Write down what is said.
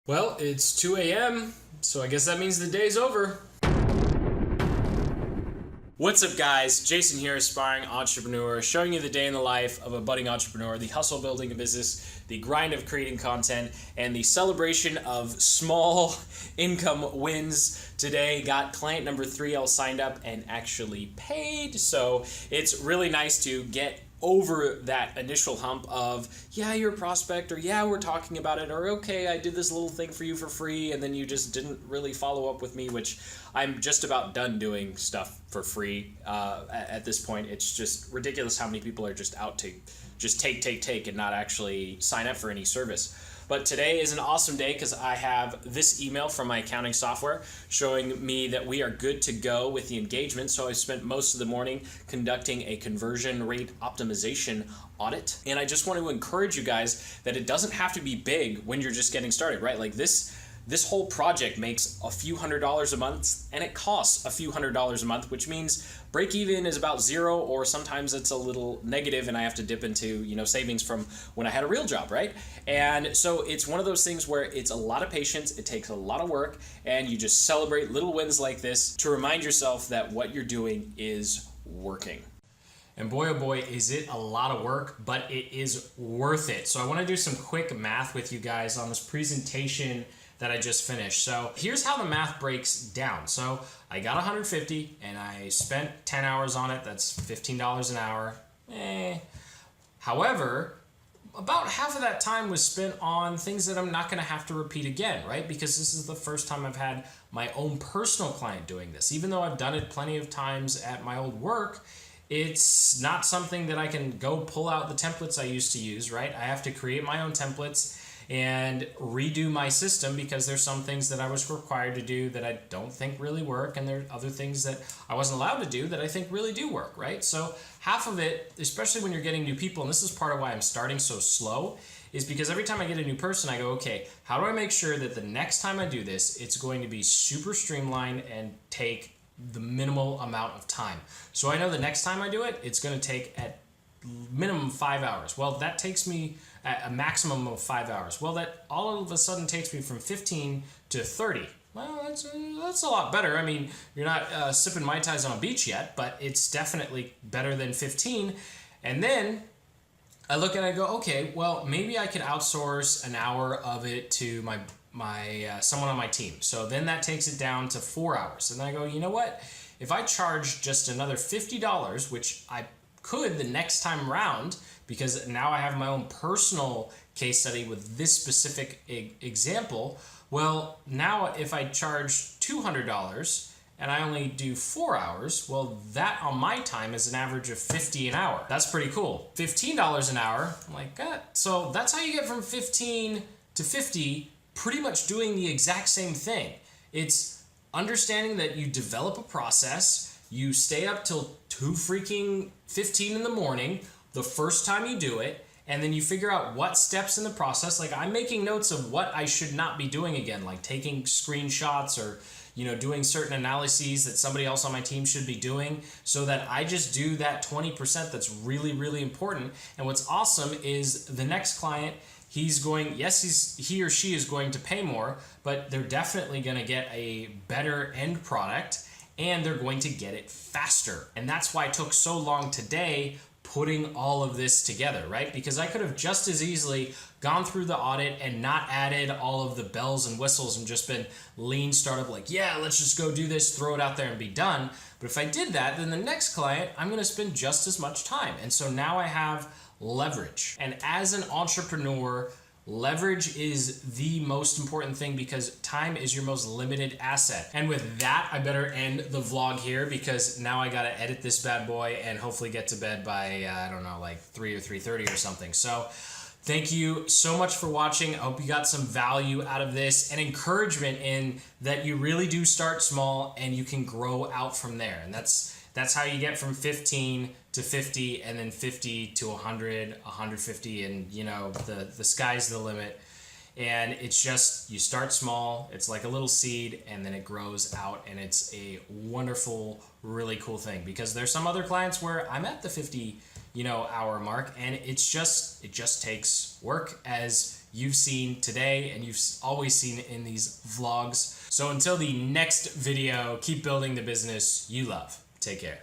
Well, it's 2 a.m., so I guess that means the day's over. What's up, guys? Jason here, aspiring entrepreneur, showing you the day in the life of a budding entrepreneur, the hustle of building a business, the grind of creating content, and the celebration of small income wins. Today, got client number 3 all signed up and actually paid, so it's really nice to get over that initial hump of, yeah, you're a prospect, or yeah, we're talking about it, or okay, I did this little thing for you for free, and then you just didn't really follow up with me, which I'm just about done doing stuff for free at this point. It's just ridiculous how many people are just out to just take, and not actually sign up for any service. But today is an awesome day because I have this email from my accounting software showing me that we are good to go with the engagement. So I spent most of the morning conducting a conversion rate optimization audit. And I just want to encourage you guys that it doesn't have to be big when you're just getting started, right? Like this whole project makes a few $100s a month, and it costs a few $100s a month, which means break even is about 0, or sometimes it's a little negative and I have to dip into, savings from when I had a real job, right? And so it's one of those things where it's a lot of patience, it takes a lot of work, and you just celebrate little wins like this to remind yourself that what you're doing is working. And boy, oh boy, is it a lot of work, but it is worth it. So I want to do some quick math with you guys on this presentation that I just finished. So here's how the math breaks down. So I got 150 and I spent 10 hours on it. That's $15 an hour. However, about half of that time was spent on things that I'm not going to have to repeat again, right? Because this is the first time I've had my own personal client doing this. Even though I've done it plenty of times at my old work, it's not something that I can go pull out the templates I used to use, right? I have to create my own templates and redo my system because there's some things that I was required to do that I don't think really work, and there are other things that I wasn't allowed to do that I think really do work, right? So half of it, especially when you're getting new people, and this is part of why I'm starting so slow, is because every time I get a new person, I go, okay, how do I make sure that the next time I do this, it's going to be super streamlined and take the minimal amount of time. So I know the next time I do it, it's going to take at minimum 5 hours. Well, that takes me at a maximum of 5 hours. Well, that all of a sudden takes me from 15 to 30. Well, that's a lot better. I mean, you're not sipping Mai Tais on a beach yet, but it's definitely better than 15. And then I look and I go, okay, well, maybe I could outsource an hour of it to my someone on my team. So then that takes it down to 4 hours. And I go, you know what? If I charge just another $50, which I could the next time around, because now I have my own personal case study with this specific example, well, now if I charge $200 and I only do 4 hours, well, that on my time is an average of $50 an hour. That's pretty cool. $15 an hour, I'm like, so that's how you get from 15 to 50, pretty much doing the exact same thing. It's understanding that you develop a process, you stay up till 2:15 in the morning the first time you do it, and then you figure out what steps in the process. Like, I'm making notes of what I should not be doing again, like taking screenshots or doing certain analyses that somebody else on my team should be doing, so that I just do that 20% that's really, really important. And what's awesome is the next client, he or she is going to pay more, but they're definitely going to get a better end product, and they're going to get it faster. And that's why it took so long today putting all of this together, right? Because I could have just as easily gone through the audit and not added all of the bells and whistles and just been lean startup, like, yeah, let's just go do this, throw it out there and be done. But if I did that, then the next client, I'm going to spend just as much time. And so now I have leverage. And as an entrepreneur, leverage is the most important thing because time is your most limited asset. And with that, I better end the vlog here because now I gotta edit this bad boy and hopefully get to bed by, I don't know, like 3 or 3:30 or something. So thank you so much for watching. I hope you got some value out of this and encouragement in that you really do start small and you can grow out from there. And that's how you get from 15 to 50 and then 50 to 100, 150, and the sky's the limit. And it's just, you start small, it's like a little seed, and then it grows out, and it's a wonderful, really cool thing. Because there's some other clients where I'm at the 50 hour mark, and it just takes work as you've seen today and you've always seen in these vlogs. So until the next video, keep building the business you love. Take care.